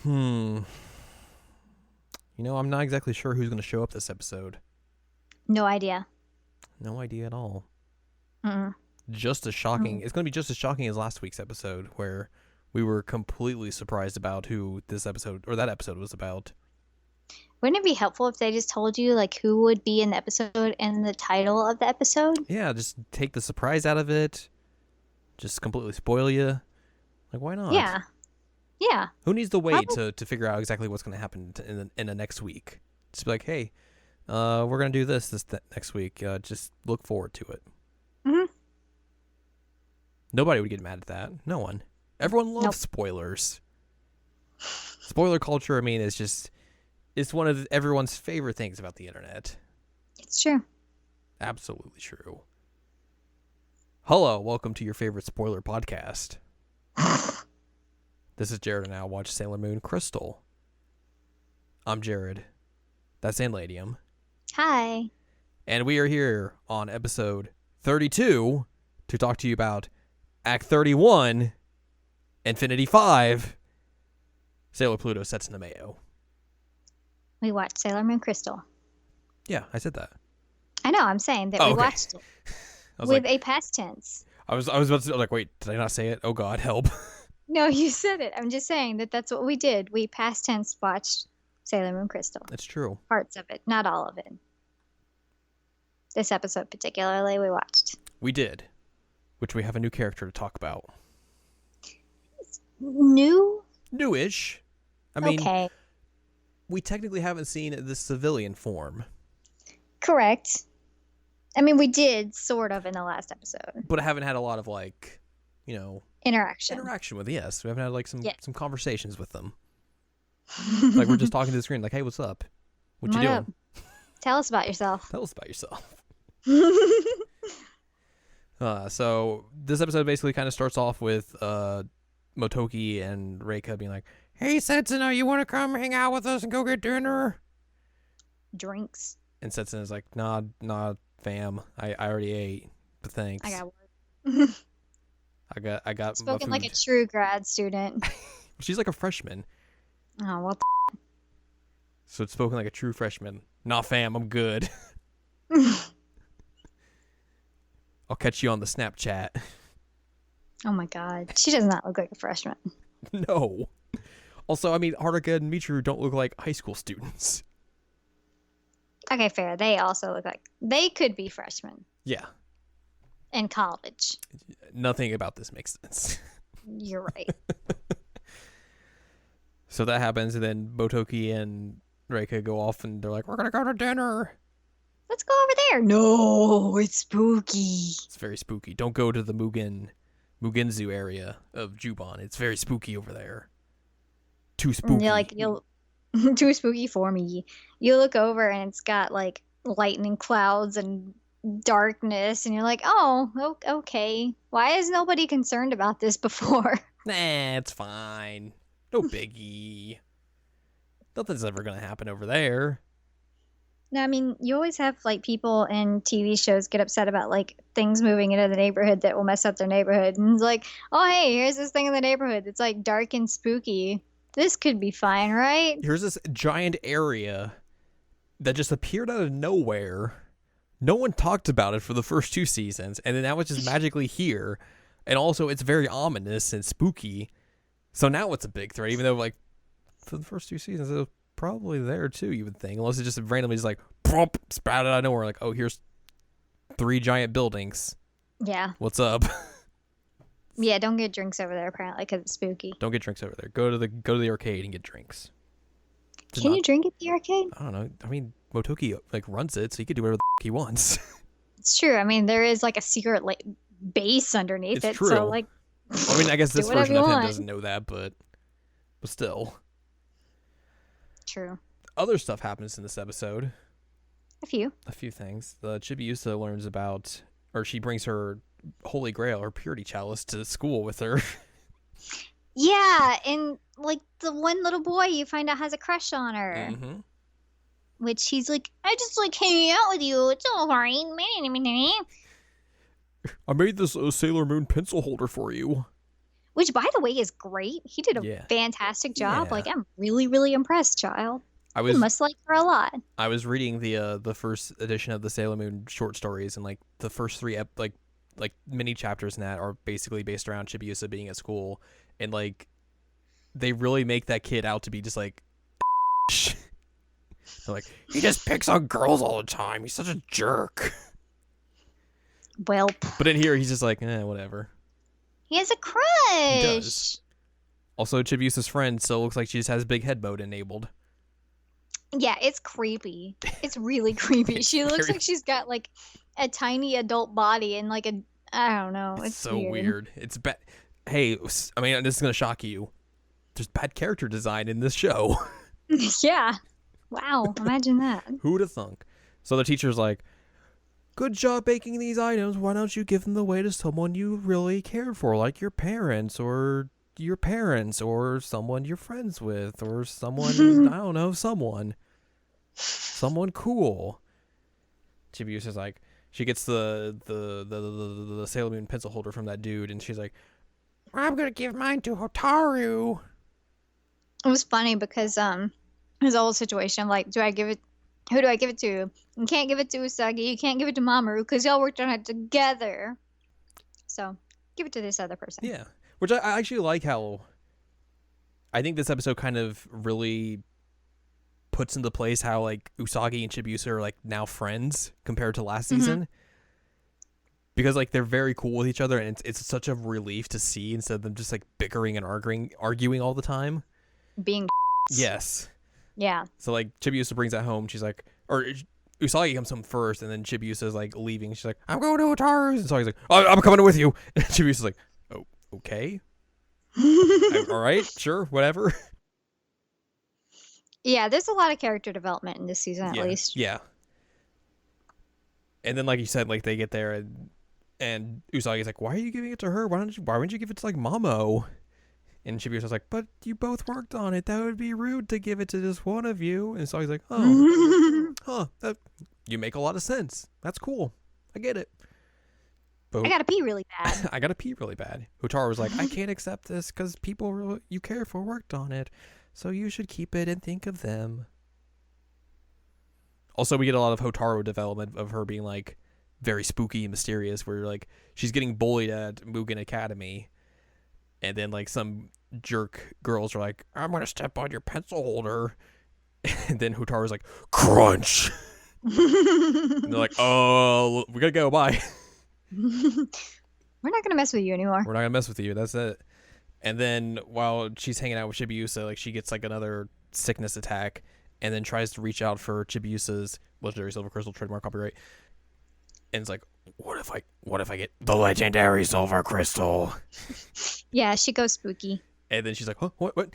Hmm. I'm not exactly sure who's going to show up this episode. No idea. No idea at all. Mm-mm. Just as shocking. It's going to be just as shocking as last week's episode, where we were completely surprised about who this episode or that episode was about. Wouldn't it be helpful if they just told you like who would be in the episode and the title of the episode? Yeah, just take the surprise out of it. Just completely spoil you. Like, why not? Yeah. Yeah. Who needs to wait to figure out exactly what's going to happen in the next week? Just be like, hey, we're going to do this next week. Just look forward to it. Mm-hmm. Nobody would get mad at that. No one. Everyone loves spoilers. Spoiler culture, it's one of everyone's favorite things about the internet. It's true. Absolutely true. Hello, welcome to your favorite spoiler podcast. This is Jared, and I watch Sailor Moon Crystal. I'm Jared. That's Anne Ladyem. Hi. And we are here on episode 32 to talk to you about Act 31, Infinity 5, Sailor Pluto Setsuna Meiou. We watched Sailor Moon Crystal. Yeah, I said that. I know, I'm saying that we watched it with a past tense. I was about to like, wait, did I not say it? Oh God, help. No, you said it. I'm just saying that's what we did. We past tense watched Sailor Moon Crystal. It's true. Parts of it, not all of it. This episode particularly we watched. We did, which we have a new character to talk about. New? Newish. Okay. We technically haven't seen the civilian form. Correct. We did sort of in the last episode. But I haven't had a lot of interaction with, yes. We haven't had like some conversations with them. Like we're just talking to the screen like, hey, what's up? What you doing? Up? Tell us about yourself. Tell us about yourself. So this episode basically kind of starts off with Motoki and Reika being like, hey, Setsuna, you want to come hang out with us and go get dinner? Drinks. And Setsuna's like, nah, fam. I already ate, but thanks. I got work. I got spoken my like a true grad student. She's like a freshman. Oh, what So it's spoken like a true freshman. Nah, fam, I'm good. I'll catch you on the Snapchat. Oh my God. She does not look like a freshman. No. Also, Haruka and Michiru don't look like high school students. Okay, fair. They also look like they could be freshmen. Yeah. In college. Nothing about this makes sense. You're right. So that happens, and then Motoki and Reika go off, and they're like, we're going to go to dinner. Let's go over there. No, it's spooky. It's very spooky. Don't go to the Mugenzu area of Juban. It's very spooky over there. Too spooky. You'll too spooky for me. You look over and it's got like lightning clouds and darkness, and you're like, oh, okay. Why is nobody concerned about this before? Nah, it's fine. No biggie. Nothing's ever gonna happen over there. No, you always have like people in TV shows get upset about like things moving into the neighborhood that will mess up their neighborhood. And it's like, oh, hey, here's this thing in the neighborhood. It's like dark and spooky. This could be fine, right? Here's this giant area that just appeared out of nowhere. No one talked about it for the first 2 seasons. And then now it's just magically here. And also it's very ominous and spooky. So now it's a big threat, even though like for the first 2 seasons it was probably there too, you would think, unless it just randomly just like plop, sprouted out of nowhere, like, oh, here's 3 giant buildings. Yeah. What's up? Yeah, don't get drinks over there apparently because it's spooky. Don't get drinks over there. Go to the arcade and get drinks. Can you drink at the arcade? I don't know. Motoki like runs it, so he could do whatever the he wants. It's true. There is like a secret base underneath it. True. So like, I guess this version of him doesn't know that, but still. True. Other stuff happens in this episode. A few things. The Chibi-Usa learns about, or she brings her Holy Grail or Purity Chalice to school with her. Yeah, and like the one little boy you find out has a crush on her. Mm-hmm. Which he's like, I just like hanging out with you. It's all right. I made this Sailor Moon pencil holder for you. which by the way is great. He did a Yeah. fantastic job. Yeah. Like, I'm really, really impressed, child. I You was must like her a lot. I was reading the first edition of the Sailor Moon short stories, and like the first three like mini chapters in that are basically based around Chibi-Usa being at school, and like they really make that kid out to be just like they're like, he just picks on girls all the time. He's such a jerk. Welp. But in here, he's just like, whatever. He has a crush. He does. Also, Chibi-Usa's friend still looks like she just has big head mode enabled. Yeah, it's creepy. It's really creepy. It's She looks very- like she's got like a tiny adult body and like I don't know. It's so weird. It's bad. Hey, I mean, this is gonna shock you. There's bad character design in this show. Yeah. Wow. Imagine that. Who'd have thunk? So the teacher's like, good job making these items. Why don't you give them away to someone you really care for, like your parents or someone you're friends with or someone, I don't know, someone cool. Chibi-Usa's like, she gets the Sailor Moon pencil holder from that dude, and she's like, I'm going to give mine to Hotaru. It was funny because his whole situation, like, who do I give it to? You can't give it to Usagi, you can't give it to Mamoru because y'all worked on it together. So give it to this other person. Yeah. Which I actually like how I think this episode kind of really puts into place how like Usagi and Chibi-Usa are like now friends compared to last season. Because like they're very cool with each other, and it's such a relief to see instead of them just like bickering and arguing all the time. Being Yes. yeah. So like Chibi-Usa brings that home. She's like, or Usagi comes home first, and then Chibi-Usa's like leaving. She's like, I'm going to Otaru's. And Usagi's like, oh, I'm coming with you. And Chibi-Usa's like, oh, okay. All right, sure, whatever. Yeah, there's a lot of character development in this season at least. Yeah. And then like you said, like they get there and Usagi's like, why are you giving it to her? Why wouldn't you give it to like Mamo? And Chibi-Usa's like, but you both worked on it. That would be rude to give it to just one of you. And Usagi's like, oh, you make a lot of sense. That's cool. I get it. But I gotta pee really bad. I gotta pee really bad. Hotaru was like, I can't accept this because people you care for worked on it. So you should keep it and think of them. Also, we get a lot of Hotaru development of her being like very spooky and mysterious, where like she's getting bullied at Mugen Academy, and then like some jerk girls are like, I'm gonna step on your pencil holder, and then Hotaru's like, crunch. And they're like, oh, we gotta go, bye. We're not gonna mess with you anymore. We're not gonna mess with you. That's it. And then while she's hanging out with Chibi-Usa, like she gets like another sickness attack, and then tries to reach out for Chibi-Usa's legendary silver crystal, trademark, copyright. And it's like, what if I get the legendary silver crystal? Yeah, she goes spooky. And then she's like, huh, what what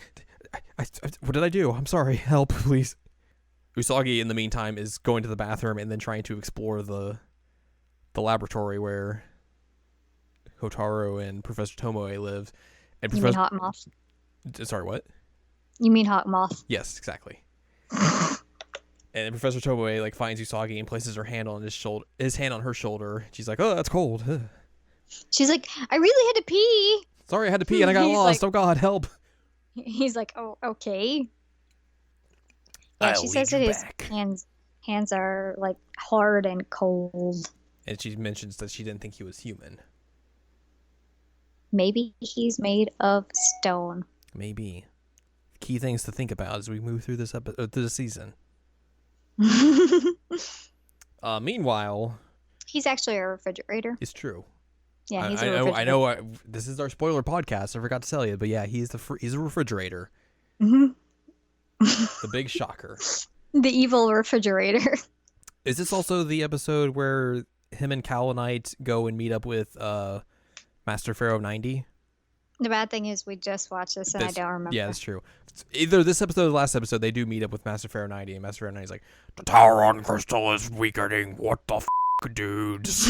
did I do? I'm sorry. Help, please. Usagi in the meantime is going to the bathroom and then trying to explore the laboratory where Hotaru and Professor Tomoe live. And You mean Hawk Moth? Sorry, what? You mean Hawk Moth? Yes, exactly. And then Professor Tomoe like finds Usagi and places her hand on his hand on her shoulder. She's like, "Oh, that's cold." She's like, I really had to pee. Sorry, I had to pee and I got He's lost. like- Oh God, help! He's like, oh, okay. Yeah, she says that his hands are like hard and cold. And she mentions that she didn't think he was human. Maybe he's made of stone. Maybe. Key things to think about as we move through this through the season. Meanwhile, He's actually a refrigerator. it's true. Yeah, he's I a know. refrigerator. I know. This is our spoiler podcast. I forgot to tell you, but yeah, he's a refrigerator. Mhm. The big shocker. The evil refrigerator. Is this also the episode where him and Kaolinite go and meet up with Master Pharaoh 90? The bad thing is we just watched this and I don't remember. Yeah, that's true. It's either this episode or the last episode, they do meet up with Master Pharaoh 90, and Master Pharaoh 90 is like, the tower on crystal is weakening. What the dudes?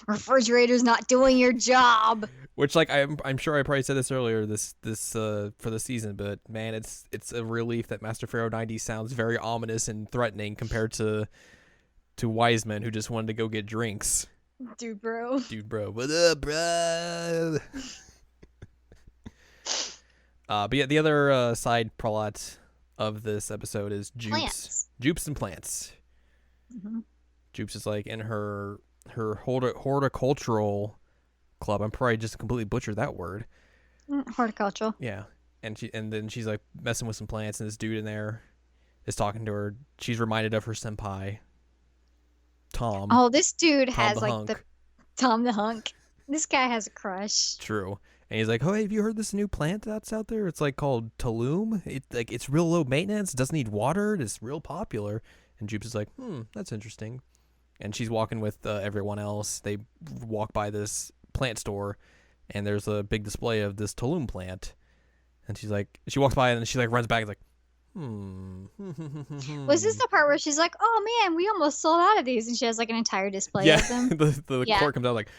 Refrigerator's not doing your job. Which, like, I'm sure I probably said this earlier this for the season, but man, it's a relief that Master Pharaoh 90 sounds very ominous and threatening compared to Wiseman, who just wanted to go get drinks. Dude, bro. Dude, bro. What up, bro? But yeah, the other side plot of this episode is Plants. Jupes and plants. Mm-hmm. Jupes is like in her horticultural club. I'm probably just completely butchered that word. Horticultural. Yeah. And then she's like messing with some plants, and this dude in there is talking to her. She's reminded of her senpai, Tom. Oh, this dude Tom has the like hunk. the Tom the hunk. This guy has a crush. True. And he's like, "Oh, hey, have you heard this new plant that's out there? It's like called Tulum. It's real low maintenance. It doesn't need water. It's real popular." And Jupes is like, that's interesting. And she's walking with everyone else. They walk by this plant store, and there's a big display of this Tulum plant. And she walks by, and then she like runs back and is like, Was this the part where she's like, "Oh man, we almost sold out of these," and she has like an entire display yeah. of them? the clerk comes out like,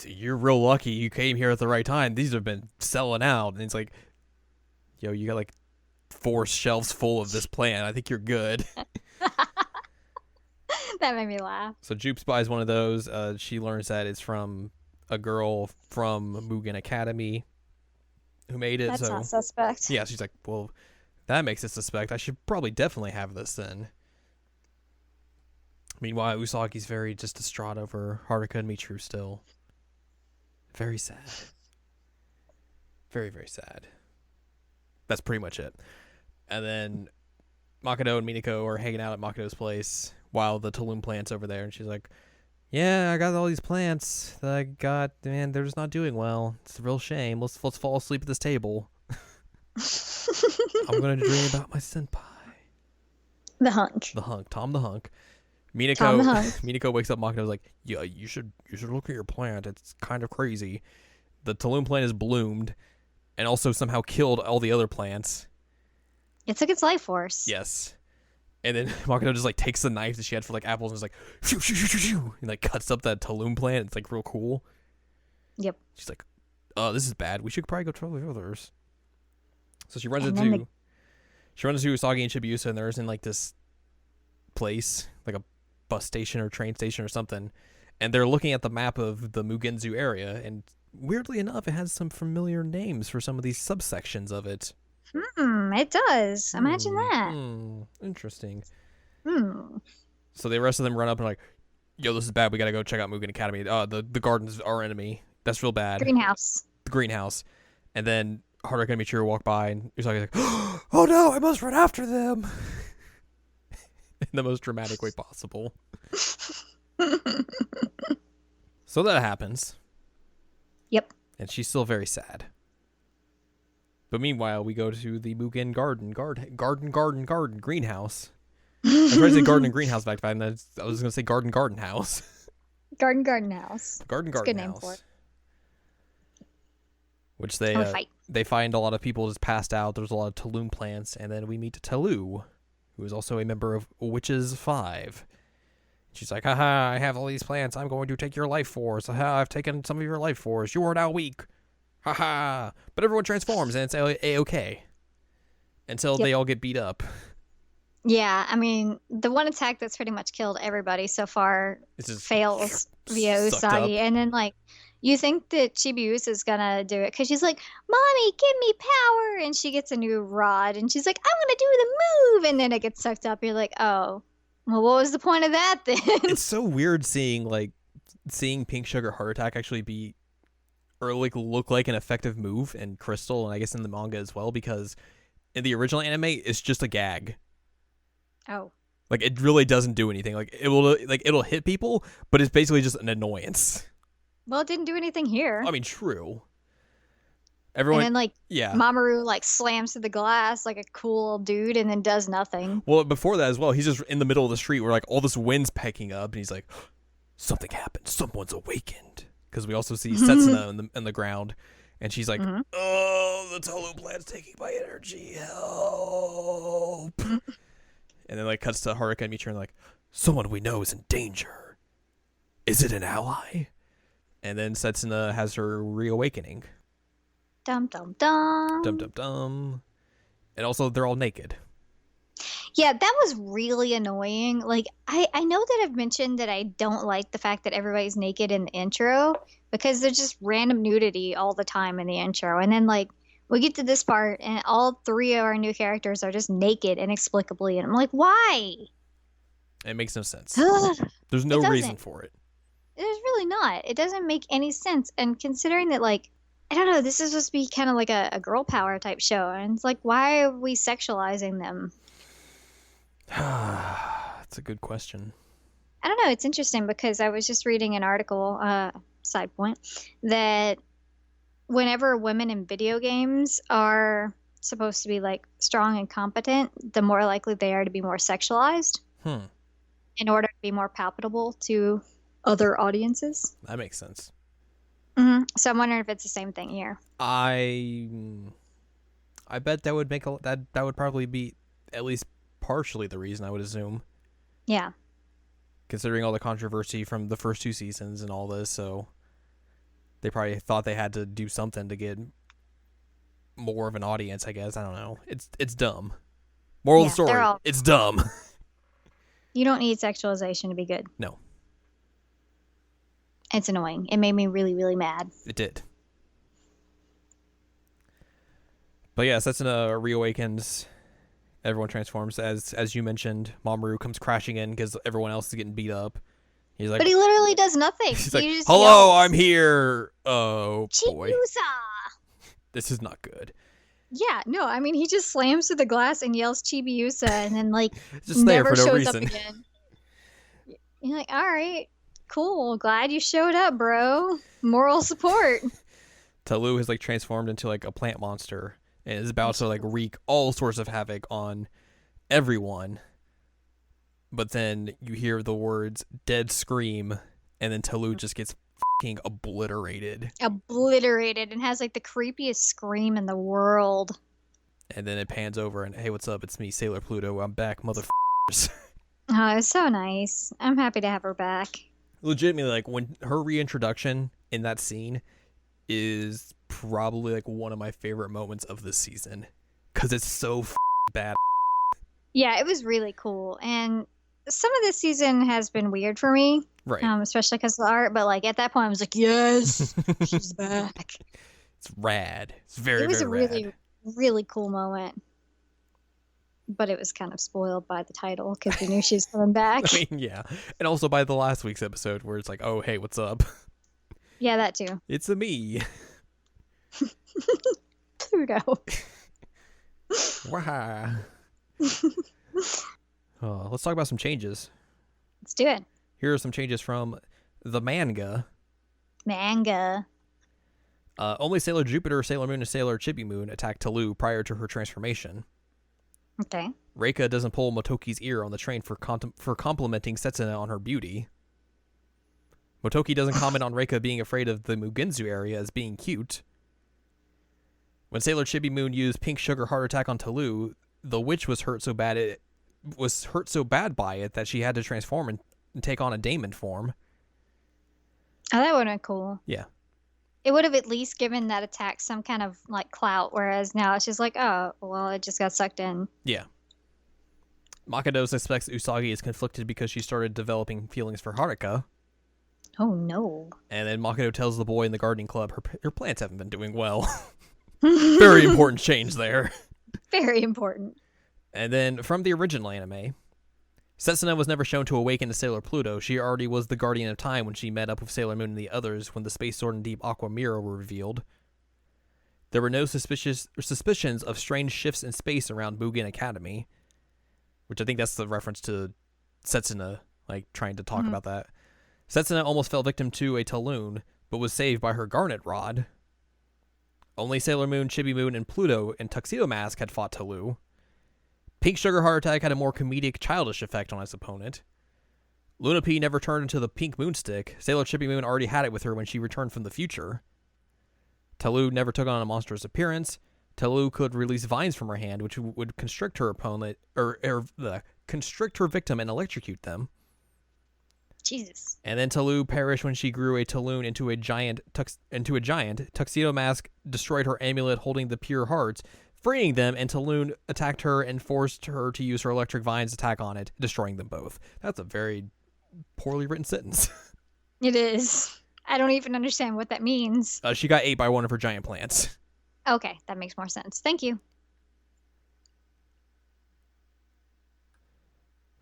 "You're real lucky. You came here at the right time. These have been selling out." And it's like, "Yo, you got like 4 shelves full of this plant. I think you're good." That made me laugh. So Jupes buys one of those. She learns that it's from a girl from Mugen Academy who made it. That's so not suspect. yeah, she's like, well, that makes it suspect. I should probably definitely have this then. Meanwhile, Usagi's very just distraught over Haruka and Michiru still. Very sad. Very, very sad. That's pretty much it. And then Makoto and Minako are hanging out at Makoto's place while the Tulum plant's over there, and she's like, "Yeah, I got all these plants that I got, man, they're just not doing well. It's a real shame. Let's fall asleep at this table. I'm gonna dream about my senpai." The hunk. Tom the hunk. Tom the hunk. Minako wakes up Makoto's like, "Yeah, you should look at your plant. It's kind of crazy. The Tulum plant is bloomed and also somehow killed all the other plants." It took its life force. Yes. And then Makoto just like takes the knife that she had for like apples and is like, shoo, shoo, shoo, shoo, shoo, and like cuts up that Tulum plant. It's like real cool. Yep. She's like, "Oh, this is bad. We should probably go try the others." So she runs And into then Usagi and Chibi-Usa, and they're in like this place, like a bus station or train station or something, and they're looking at the map of the Mugenzu area, and weirdly enough, it has some familiar names for some of these subsections of it. It does. Imagine that. Interesting. So the rest of them run up and like, "Yo, this is bad. We gotta go check out Mugen Academy. The garden's our enemy. That's real bad." Greenhouse. The greenhouse. And then Haruka and Michiru walk by, and Usagi's like, "Oh no, I must run after them." In the most dramatic way possible. So that happens. Yep. And she's still very sad. But meanwhile, we go to the Mugen garden greenhouse. I tried to say garden and greenhouse back then. I was going to say garden house. Garden house. Garden It's a good house. name for it. Which Fight. they find a lot of people just passed out. There's a lot of Tulum plants, and then we meet Telu, who is also a member of Witches 5. She's like, "Haha, I have all these plants. I'm going to take your life force. Haha, I've taken some of your life force. You are now weak. Haha." But everyone transforms, and it's A-okay. Until they all get beat up. Yeah, I mean, the one attack that's pretty much killed everybody so far fails via Usagi. And then, like, you think that Chibi-Usa is gonna do it because she's like, "Mommy, give me power," and she gets a new rod, and she's like, "I'm gonna do the move," and then it gets sucked up. You're like, "Oh, well, what was the point of that then?" It's so weird seeing Pink Sugar Heart Attack actually be, or like look like an effective move in Crystal, and I guess in the manga as well, because in the original anime, it's just a gag. Oh. Like, it really doesn't do anything. Like, it'll hit people, but it's basically just an annoyance. Well, it didn't do anything here. I mean, true. Everyone, and then, yeah. Mamoru, slams to the glass like a cool dude and then does nothing. Well, before that as well, he's just in the middle of the street where, all this wind's pecking up, and he's like, "Something happened. Someone's awakened." Because we also see Setsuna in the ground, and she's like, "Oh, the Tolu plant's taking my energy. Help." And then, cuts to Haruka and Michiru, and "Someone we know is in danger. Is it an ally?" And then Setsuna has her reawakening. Dum dum dum. Dum dum dum. And also, they're all naked. Yeah, that was really annoying. Like, I know that I've mentioned that I don't like the fact that everybody's naked in the intro because there's just random nudity all the time in the intro. And then, like, we get to this part and all three of our new characters are just naked inexplicably. And I'm like, why? It makes no sense. Ugh, There's it no reason doesn't. for it. There's really not. It doesn't make any sense. And considering that, like, I don't know, this is supposed to be kind of like a girl power type show. And it's like, why are we sexualizing them? That's a good question. I don't know. It's interesting because I was just reading an article, side point, that whenever women in video games are supposed to be like strong and competent, the more likely they are to be more sexualized Hmm. in order to be more palpable to other audiences. That makes sense. So I'm wondering if it's the same thing here. I bet that would make that would probably be at least partially the reason, I would assume. Yeah. Considering all the controversy from the first 2 seasons and all this, so they probably thought they had to do something to get more of an audience, I guess. I don't know. It's dumb. Moral of the story, it's dumb. You don't need sexualization to be good. No. It's annoying. It made me really, really mad. It did. But yeah, Setsuna reawakens. Everyone transforms. As you mentioned, Mamoru comes crashing in because everyone else is getting beat up. He's like, but he literally does nothing. He's like, just hello, yells, I'm here. Oh, boy. Chibi-Usa! This is not good. Yeah, no, I mean, he just slams through the glass and yells Chibi-Usa and then, like, Just there for no shows reason. up again. You're like, all right, cool. Glad you showed up, bro. Moral support. Talu has, like, transformed into, like, a plant monster and is about to, like, wreak all sorts of havoc on everyone. But then you hear the words dead scream, and then Talu just gets fucking obliterated. Obliterated, and has, like, the creepiest scream in the world. And then it pans over and, hey, what's up? It's me, Sailor Pluto. I'm back, motherfuckers. Oh, it's so nice. I'm happy to have her back. Legitimately, like, when her reintroduction in that scene is probably, like, one of my favorite moments of this season. Because it's so bad. Yeah, it was really cool. And some of this season has been weird for me. Right. Especially because of the art. But, like, at that point, I was like, yes, she's back. It's rad. It's very, it was very a really, rad. really cool moment. But it was kind of spoiled by the title because we knew she was coming back. I mean, yeah. And also by the last week's episode where it's like, oh, hey, what's up? Yeah, that too. It's a me. Pluto. Wow. Let's talk about some changes. Let's do it. Here are some changes from the manga. Manga. Only Sailor Jupiter, Sailor Moon, and Sailor Chibi Moon attack Talu prior to her transformation. Okay. Reika doesn't pull Motoki's ear on the train for complimenting Setsuna on her beauty. Motoki doesn't comment on Reika being afraid of the Mugenzu area as being cute. When Sailor Chibi Moon used Pink Sugar Heart Attack on Talu, the witch was hurt so bad by it that she had to transform and take on a daemon form. Oh, that would have been cool. Yeah. It would have at least given that attack some kind of like clout, whereas now it's just like, oh, well, it just got sucked in. Yeah. Makoto suspects Usagi is conflicted because she started developing feelings for Haruka. Oh, no. And then Makoto tells the boy in the gardening club her plants haven't been doing well. Very important change there. Very important. And then from the original anime, Setsuna was never shown to awaken to Sailor Pluto. She already was the guardian of time when she met up with Sailor Moon and the others when the Space Sword and Deep Aqua Mirror were revealed. There were no suspicions of strange shifts in space around Mugen Academy, which I think that's the reference to Setsuna, like, trying to talk about that. Setsuna almost fell victim to a Taloon, but was saved by her Garnet Rod. Only Sailor Moon, Chibi Moon, and Pluto and Tuxedo Mask had fought Talu. Pink Sugar Heart Attack had a more comedic, childish effect on his opponent. Luna P never turned into the Pink Moonstick. Sailor Chibi Moon already had it with her when she returned from the future. Talu never took on a monstrous appearance. Talu could release vines from her hand, which would constrict her opponent, constrict her victim and electrocute them. Jesus. And then Talu perished when she grew a Taloon into a giant. Tuxedo Mask destroyed her amulet holding the pure hearts, freeing them, and Talon attacked her and forced her to use her electric vines attack on it, destroying them both. That's a very poorly written sentence. It is. I don't even understand what that means. She got ate by one of her giant plants. Okay, that makes more sense. Thank you.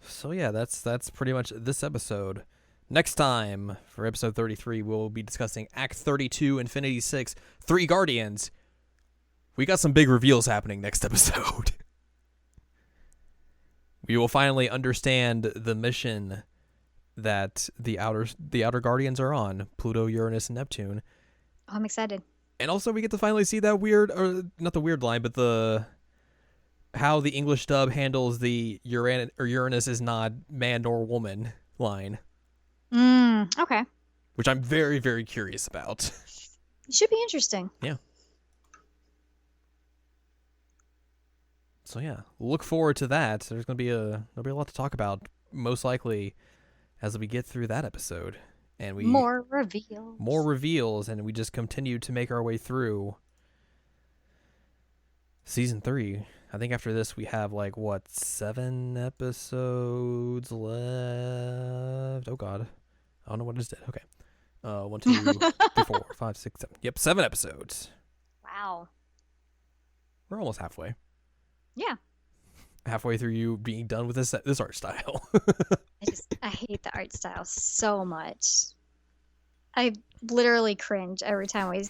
So yeah, that's pretty much this episode. Next time, for episode 33, we'll be discussing Act 32, Infinity 6, Three Guardians. We got some big reveals happening next episode. We will finally understand the mission that the outer Guardians are on, Pluto, Uranus, and Neptune. Oh, I'm excited. And also we get to finally see that weird, or not the weird line, but how the English dub handles the Uranus is not man nor woman line. Okay. Which I'm very, very curious about. It should be interesting. Yeah. So yeah, look forward to that. There's gonna be there'll be a lot to talk about, most likely, as we get through that episode. And more reveals, and we just continue to make our way through season 3. I think after this we have 7 episodes left. Oh god, I don't know what I just did. Okay, 1, 2, 3, 4, 5, 6, 7. Yep, 7 episodes. Wow. We're almost halfway. Yeah. Halfway through you being done with this art style. I hate the art style so much. I literally cringe every time we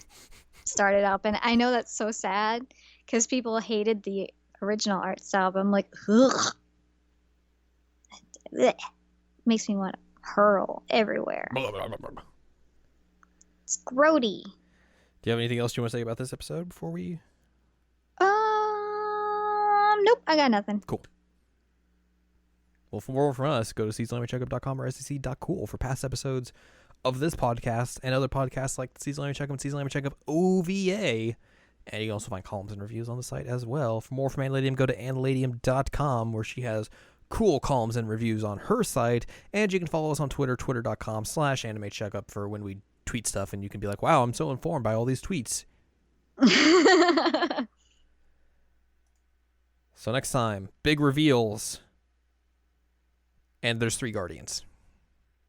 start it up, and I know that's so sad because people hated the original art style, but I'm like, ugh. It makes me want to hurl everywhere. It's grody. Do you have anything else you want to say about this episode before we? Nope, I got nothing. Cool. Well, for more from us, go to seasonlanimecheckup.com or sec.cool for past episodes of this podcast and other podcasts like Season Anime Checkup and Season Anime Checkup OVA. And you can also find columns and reviews on the site as well. For more from Anne Ladyem, go to anneladyem.com, where she has cool columns and reviews on her site. And you can follow us on Twitter, twitter.com/animecheckup for when we tweet stuff. And you can be like, wow, I'm so informed by all these tweets. So next time, big reveals. And there's 3 Guardians.